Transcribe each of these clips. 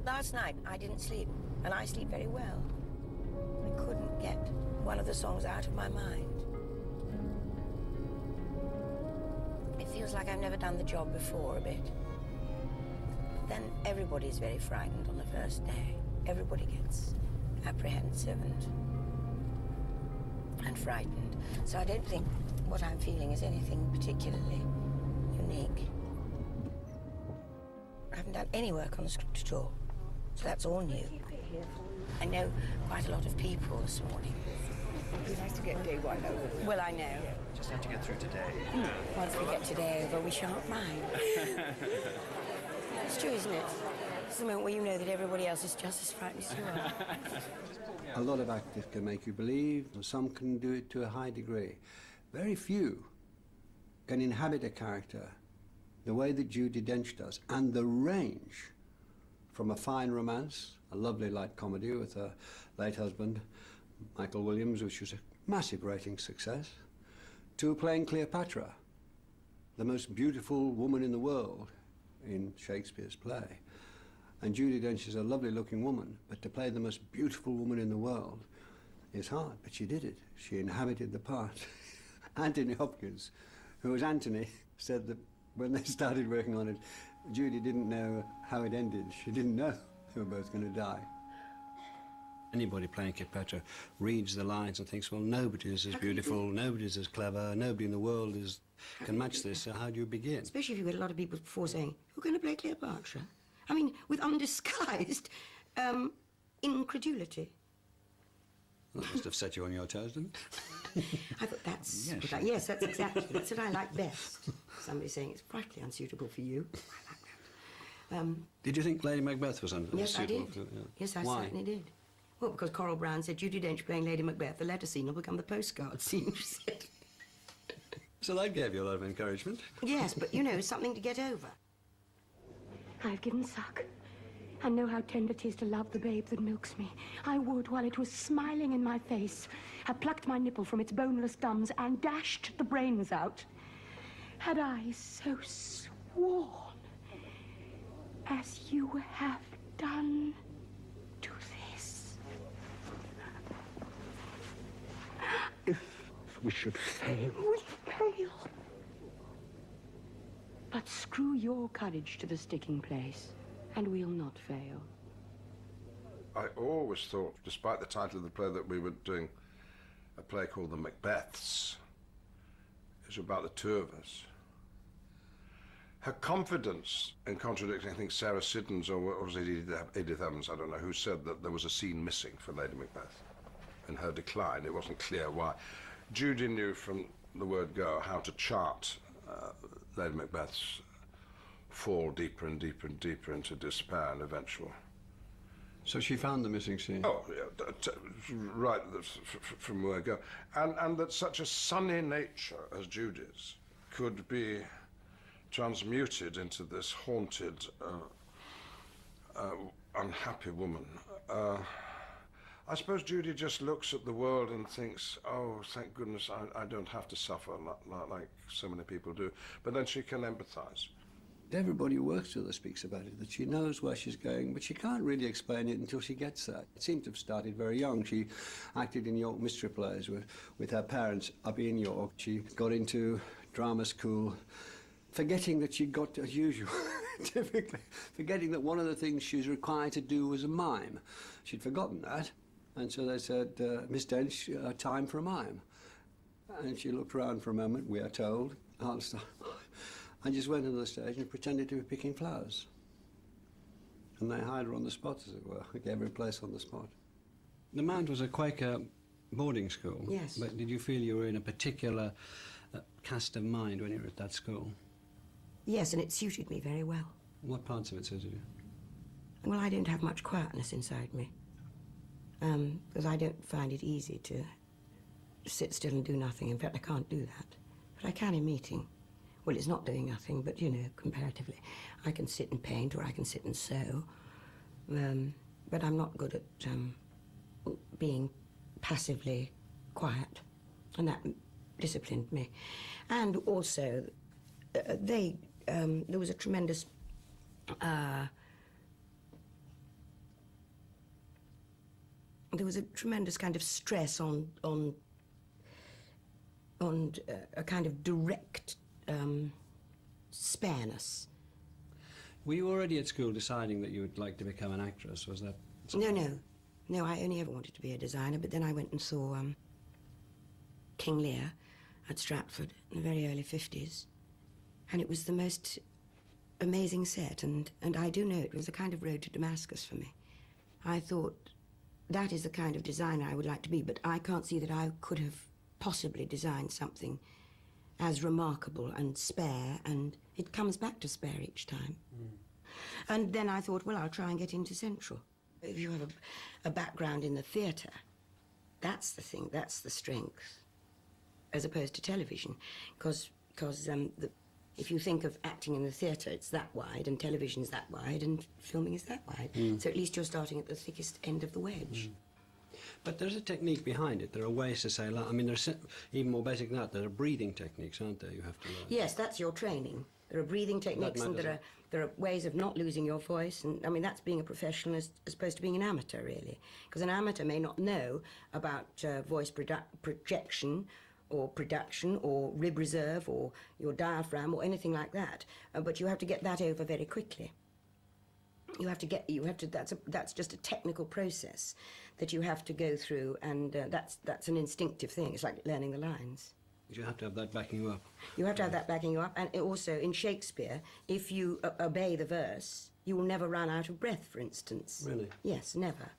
Last night, I didn't sleep, and I sleep very well. I couldn't get one of the songs out of my mind. It feels like I've never done the job before a bit. But then everybody's very frightened on the first day. Everybody gets apprehensive and frightened. So I don't think what I'm feeling is anything particularly unique. I haven't done any work on the script at all, so that's all new. I know quite a lot of people this morning. It'd be nice to get day one over. Well, I know. Just have to get through today. Once we get today over, we shan't mind. It's true, isn't it? It's the moment where you know that everybody else is just as frightened as you are. A lot of actors can make you believe, and some can do it to a high degree. Very few can inhabit a character the way that Judi Dench does, and the range from a fine romance, a lovely light comedy with her late husband, Michael Williams, which was a massive rating success, to playing Cleopatra, the most beautiful woman in the world in Shakespeare's play. And Judi Dench is a lovely-looking woman, but to play the most beautiful woman in the world is hard, but she did it. She inhabited the part. Anthony Hopkins, who was Anthony, said that when they started working on it, Judi didn't know how it ended. She didn't know they were both going to die. Anybody playing Cleopatra reads the lines and thinks, well, nobody is as beautiful, nobody is as clever, nobody in the world can match this, so how do you begin? Especially if you've got a lot of people before saying, you're going to play Cleopatra? I mean, with undisguised incredulity. That must have set you on your toes, didn't it? I thought that's... Yes. Yes, that's exactly... That's what I like best. Somebody saying it's frightfully unsuitable for you. I like that. Did you think Lady Macbeth was unsuitable? Yes, I did. Yeah. Yes, I Why? certainly did. Well, because Coral Brown said, Judi Dench playing Lady Macbeth, the letter scene will become the postcard scene, she said. So that gave you a lot of encouragement. Yes, but, you know, something to get over. I've given suck. I know how tender it is to love the babe that milks me. I would while it was smiling in my face. I plucked my nipple from its boneless gums and dashed the brains out. Had I so sworn, as you have done to this. If we should fail... We fail. But screw your courage to the sticking place, and we'll not fail. I always thought, despite the title of the play, that we were doing a play called The Macbeths. It's about the two of us. Her confidence in contradicting, I think, Sarah Siddons, or was it Edith Evans, I don't know, who said that there was a scene missing for Lady Macbeth. In her decline, it wasn't clear why. Judi knew from the word go how to chart Lady Macbeth's fall deeper and deeper and deeper into despair and eventual. So she found the missing scene? Oh, yeah, right from where go. And that such a sunny nature as Judi's could be transmuted into this haunted, unhappy woman. I suppose Judi just looks at the world and thinks, oh, thank goodness I don't have to suffer like so many people do. But then she can empathize. Everybody who works with her speaks about it, that she knows where she's going, but she can't really explain it until she gets there. It seemed to have started very young. She acted in York mystery plays with her parents up in York. She got into drama school, forgetting that she'd got, as usual, typically, forgetting that one of the things she was required to do was a mime. She'd forgotten that, and so they said, Miss Dench, time for a mime. And she looked around for a moment, we are told, and just went into the stage and pretended to be picking flowers. And they hired her on the spot, as it were. They gave her a place on the spot. The Mount was a Quaker boarding school. Yes. But did you feel you were in a particular cast of mind when you were at that school? Yes, and it suited me very well. What parts of it suited you? Well, I don't have much quietness inside me. Because I don't find it easy to sit still and do nothing. In fact, I can't do that. But I can in meeting. Well, it's not doing nothing, but, you know, comparatively. I can sit and paint, or I can sit and sew. But I'm not good at being passively quiet. And that disciplined me. And also, there was a tremendous there was a tremendous kind of stress on a kind of direct spareness. Were you already at school deciding that you would like to become an actress? Was that something? No, I only ever wanted to be a designer, but then I went and saw King Lear at Stratford in the very early 50s, and it was the most amazing set, and I do know it was a kind of road to Damascus for me. I thought, that is the kind of designer I would like to be, but I can't see that I could have possibly designed something as remarkable and spare, and it comes back to spare each time. And then I thought, well, I'll try and get into Central. If you have a background in the theatre, that's the thing, that's the strength, as opposed to television, because if you think of acting in the theatre, it's that wide, and television's that wide, and filming is that wide. So at least you're starting at the thickest end of the wedge. But there's a technique behind it. There are ways to say, I mean, there's even more basic than that. There are breathing techniques, aren't there, you have to learn? Yes, that's your training. There are breathing techniques, and there are ways of not losing your voice, and I mean, that's being a professional as opposed to being an amateur, really. Because an amateur may not know about voice projection, or production, or rib reserve, or your diaphragm, or anything like that. But you have to get that over very quickly. That's just a technical process that you have to go through, and that's an instinctive thing. It's like learning the lines. You have to have that backing you up. You have to have that backing you up, and also in Shakespeare, if you obey the verse, you will never run out of breath, for instance. Really? Yes, never.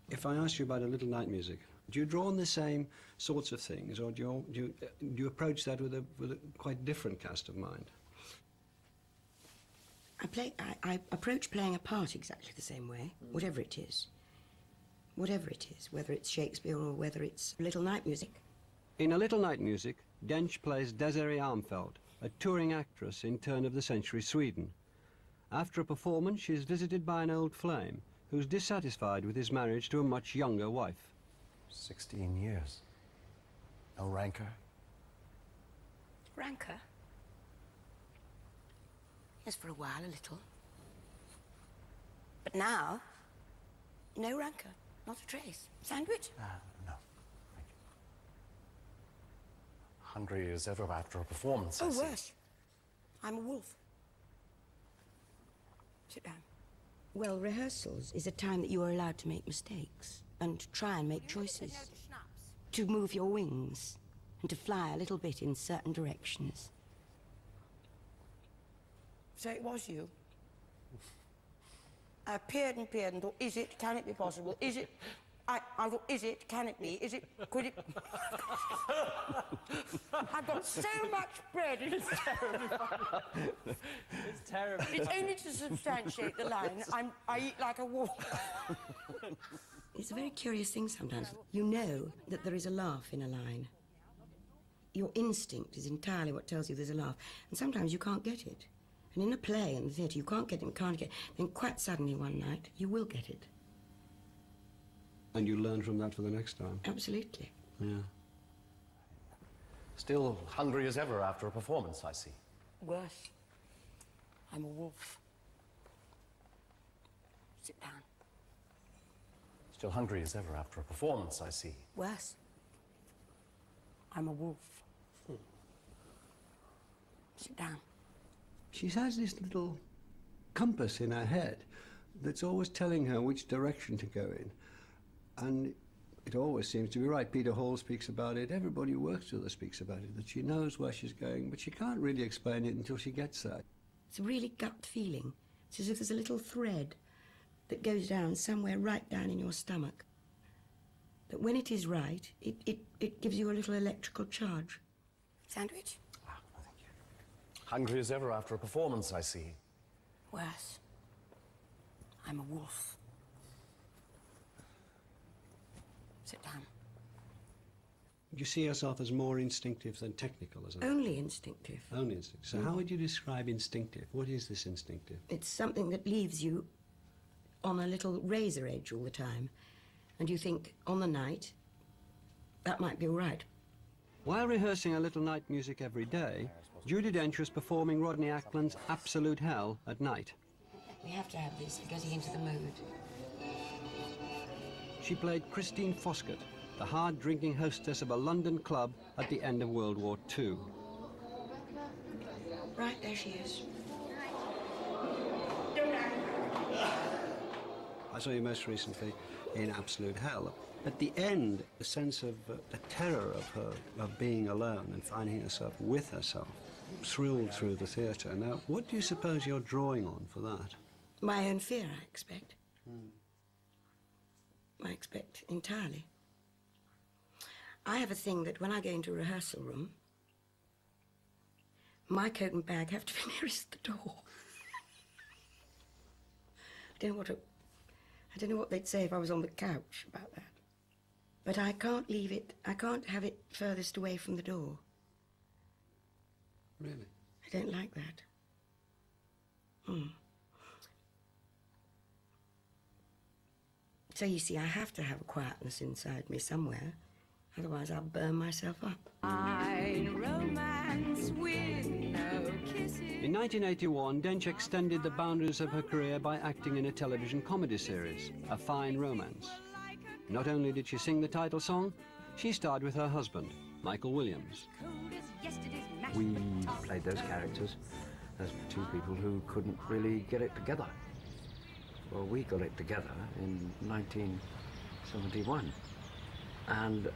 If I ask you about a little night music, do you draw on the same sorts of things, or do you approach that with a quite different cast of mind? I approach playing a part exactly the same way, whatever it is. Whatever it is, whether it's Shakespeare or whether it's Little Night Music. In A Little Night Music, Dench plays Desiree Armfelt, a touring actress in turn-of-the-century Sweden. After a performance, she is visited by an old flame who's dissatisfied with his marriage to a much younger wife. 16 years. No rancor? Rancor? Yes, for a while, a little. But now, no rancor, not a trace. Sandwich? No, thank you. Hungry as ever after a performance, I see. Worse. I'm a wolf. Sit down. Well, rehearsals is a time that you are allowed to make mistakes and try and make choices. To move your wings and to fly a little bit in certain directions. So it was you? I peered and peered and thought, is it, can it be possible? Is it, I thought, is it, can it be, is it, could it? I've got so much bread, it's terrible. It's terrible. It's only to substantiate the line, I eat like a wolf. It's a very curious thing sometimes. You know that there is a laugh in a line. Your instinct is entirely what tells you there's a laugh. And sometimes you can't get it. And in a play in the theatre, you can't get it. Then quite suddenly one night, you will get it. And you learn from that for the next time? Absolutely. Yeah. Still hungry as ever after a performance, I see. Worse. I'm a wolf. Sit down. Still hungry as ever after a performance, I see. Worse. I'm a wolf. Sit down. She has this little compass in her head that's always telling her which direction to go in. And it always seems to be right. Peter Hall speaks about it. Everybody who works with her speaks about it, that she knows where she's going, but she can't really explain it until she gets there. It's a really gut feeling. It's as if there's a little thread that goes down somewhere right down in your stomach. That when it is right, it gives you a little electrical charge. Sandwich? Ah, no, thank you. Hungry as ever after a performance, I see. Worse. I'm a wolf. Sit down. You see yourself as more instinctive than technical, as Only instinctive. Only instinctive. So how would you describe instinctive? What is this instinctive? It's something that leaves you on a little razor edge all the time. And you think, on the night, that might be all right. While rehearsing A Little Night Music every day, Judi Dench was performing Rodney Ackland's Absolute Hell at night. We have to have this, getting into the mood. she played Christine Foskett, the hard-drinking hostess of a London club at the end of World War II. Right, there she is. I saw you most recently in Absolute Hell. At the end, the sense of the terror of her, of being alone and finding herself with herself, thrilled through the theatre. Now, what do you suppose you're drawing on for that? My own fear, I expect. I expect entirely. I have a thing that when I go into a rehearsal room, my coat and bag have to be nearest the door. I don't know what they'd say if I was on the couch about that. But I can't leave it, I can't have it furthest away from the door. Really? I don't like that. So you see, I have to have a quietness inside me somewhere, otherwise I'll burn myself up. Romance with no kisses. In 1981, Dench extended the boundaries of her career by acting in a television comedy series, A Fine Romance. Not only did she sing the title song, she starred with her husband, Michael Williams. We played those characters as two people who couldn't really get it together. Well, we got it together in 1971, and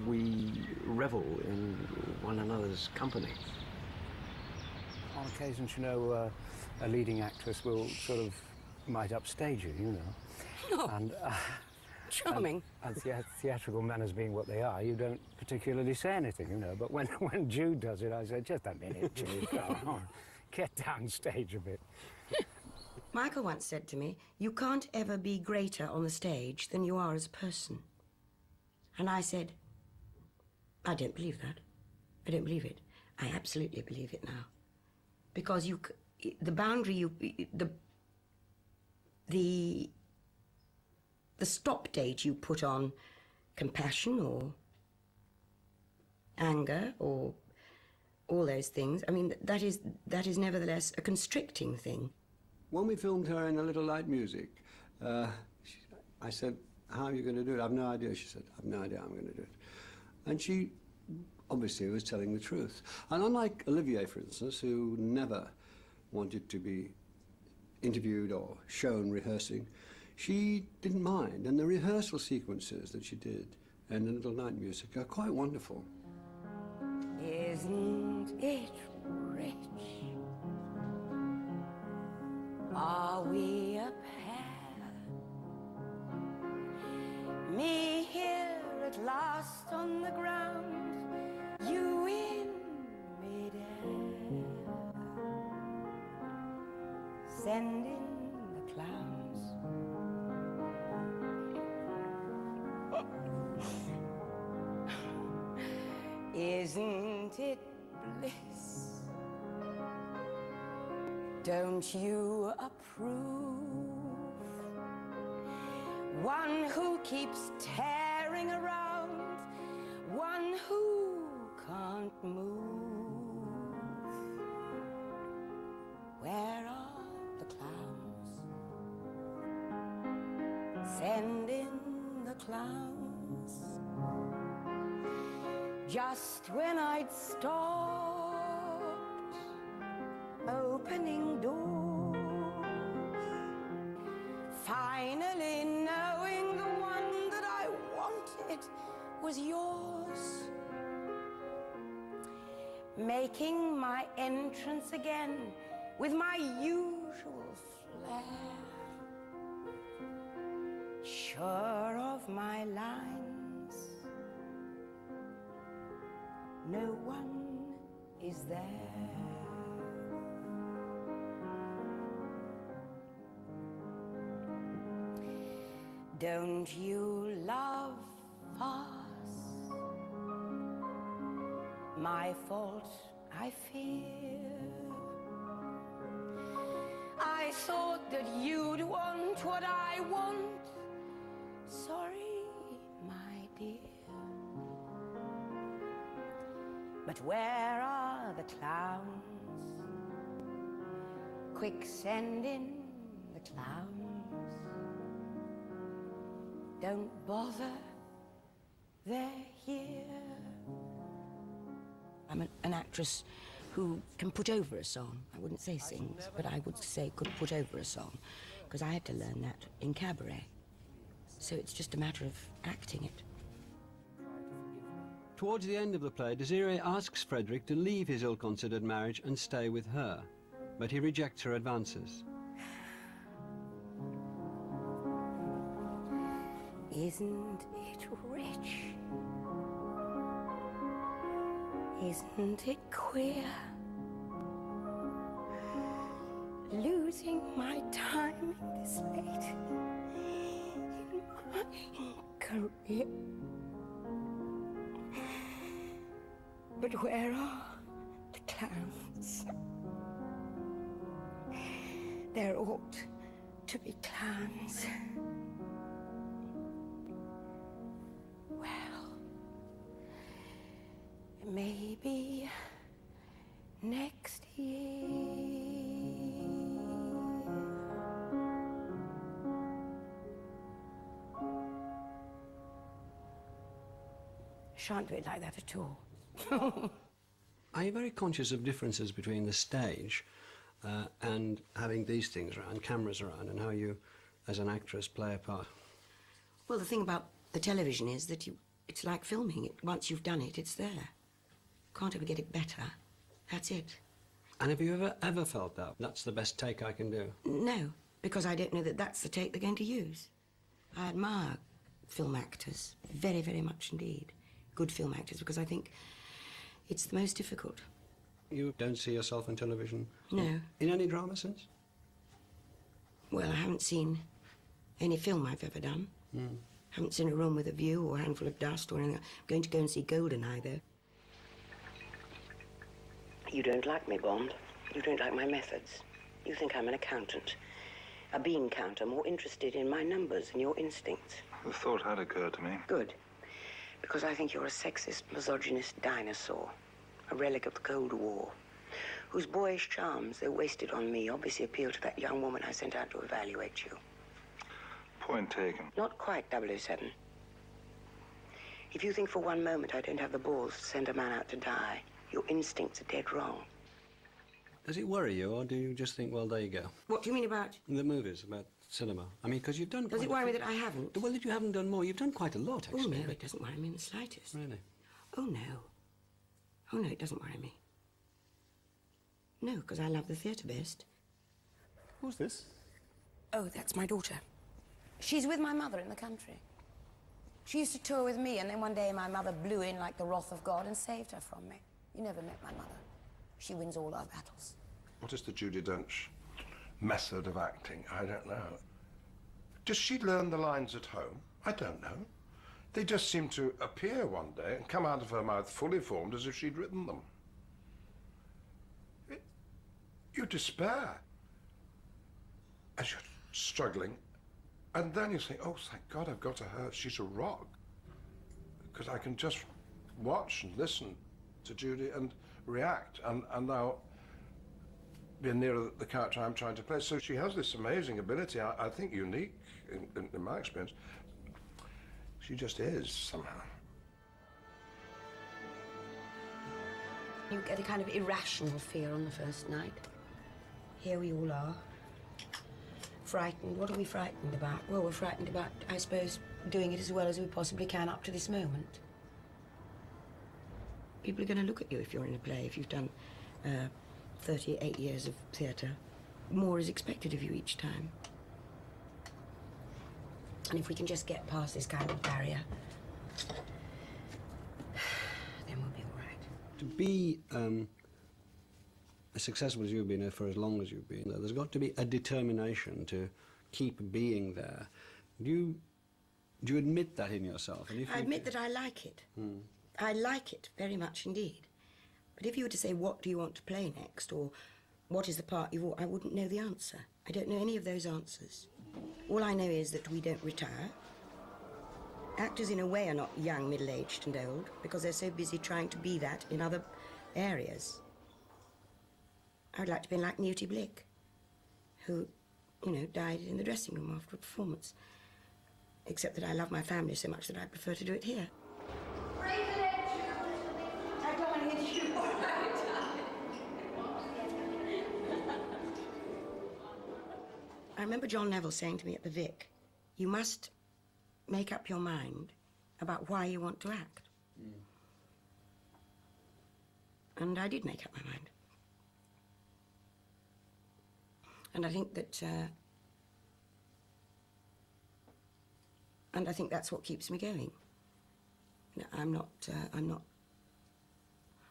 we revel in one another's company. On occasions, you know, a leading actress will sort of might upstage you, you know. No. And, Charming. And theatrical manners being what they are, you don't particularly say anything, you know. But when Jude does it, I say, just a minute, Jude, come on, get downstage a bit. Michael once said to me, you can't ever be greater on the stage than you are as a person. And I said, I don't believe that. I don't believe it. I absolutely believe it now. Because the boundary, the stop date you put on compassion or anger or all those things, I mean, that is nevertheless a constricting thing. When we filmed her in A Little Light Music, I said, how are you going to do it? I've no idea. She said, I've no idea how I'm going to do it. And she obviously was telling the truth. And unlike Olivier, for instance, who never wanted to be interviewed or shown rehearsing, she didn't mind. And the rehearsal sequences that she did in A Little Light Music are quite wonderful. Isn't it rich? Are we a pair? Me here at last on the ground, you in midair. Send in the clowns. Isn't it bliss? Don't you approve? One who keeps tearing around, one who can't move. Where are the clowns? Send in the clowns. Just when I'd stopped opening doors, finally knowing the one that I wanted was yours, making my entrance again with my usual flair, sure of my lines, no one is there. Don't you love us? My fault, I fear. I thought that you'd want what I want. Sorry, my dear. But where are the clowns? Quick, send in the clowns. don't bother, they're here. I'm an actress who can put over a song. I wouldn't say sings, but I would say could put over a song, because I had to learn that in Cabaret. So it's just a matter of acting it. Towards the end of the play, Desiree asks Frederick to leave his ill-considered marriage and stay with her, but he rejects her advances. Isn't it rich? Isn't it queer? Losing my time this late in my career. But where are the clowns? There ought to be clowns. Well, maybe next year. Shan't do it like that at all. Are you very conscious of differences between the stage and having these things around, cameras around, and how you, as an actress, play a part? Well, the thing about the television is that it's like filming it. Once you've done it, it's there. Can't ever get it better. That's it. And have you ever felt that? That's the best take I can do? No, because I don't know that that's the take they're going to use. I admire film actors, very, very much indeed. Good film actors, because I think it's the most difficult. You don't see yourself on television? No. In any drama since? Well, I haven't seen any film I've ever done. Haven't seen A Room with a View or A Handful of Dust or anything. I'm going to go and see Goldeneye, though. You don't like me, Bond. You don't like my methods. You think I'm an accountant. A bean counter, more interested in my numbers than your instincts. The thought had occurred to me. Good. Because I think you're a sexist, misogynist dinosaur. A relic of the Cold War. Whose boyish charms, though wasted on me, obviously appeal to that young woman I sent out to evaluate you. Point taken. Not quite, 007. If you think for one moment I don't have the balls to send a man out to die, your instincts are dead wrong. Does it worry you, or do you just think, well, there you go? What do you mean about? The movies, about cinema. I mean, because you've done... Does it worry me that I haven't? Well, that you haven't done more. You've done quite a lot, actually. Oh, no, it doesn't worry me in the slightest. Really? Oh, no. Oh, no, it doesn't worry me. No, because I love the theatre best. Who's this? Oh, that's my daughter. She's with my mother in the country. She used to tour with me, and then one day my mother blew in like the wrath of God and saved her from me. You never met my mother. She wins all our battles. What is the Judi Dench method of acting? I don't know. Does she learn the lines at home? I don't know. They just seem to appear one day and come out of her mouth fully formed as if she'd written them. You despair as you're struggling, and then you think, oh, thank God I've got her. She's a rock. Because I can just watch and listen to Judi and react, and now be nearer the character I'm trying to play. So she has this amazing ability, I think unique in my experience. She just is, somehow. You get a kind of irrational fear on the first night. Here we all are, frightened. What are we frightened about? Well, we're frightened about, I suppose, doing it as well as we possibly can up to this moment. People are going to look at you if you're in a play, if you've done 38 years of theatre. More is expected of you each time. And if we can just get past this kind of barrier, then we'll be all right. To be as successful as you've been for as long as you've been there, there's got to be a determination to keep being there. Do you admit that in yourself? And if I admit that I like it. I like it very much indeed. But if you were to say, what do you want to play next, or what is the part you want, I wouldn't know the answer. I don't know any of those answers. All I know is that we don't retire. Actors, in a way, are not young, middle-aged and old, because they're so busy trying to be that in other areas. I would like to be like Newty Blick, who, you know, died in the dressing room after a performance. except that I love my family so much that I prefer to do it here. I don't want to hit you. I remember John Neville saying to me at the Vic, you must make up your mind about why you want to act. And I did make up my mind. And I think that, and I think that's what keeps me going. You know, I'm not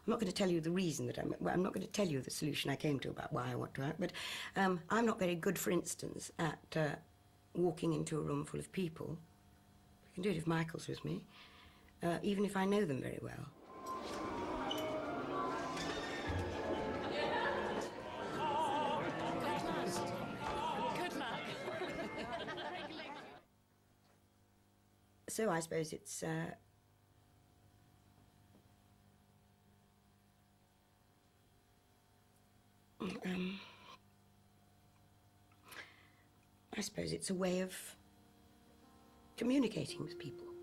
going to tell you the reason that I'm not going to tell you the solution I came to about why I want to act, but I'm not very good, for instance, at walking into a room full of people. I can do it if Michael's with me, even if I know them very well. So I suppose it's I suppose it's a way of communicating with people.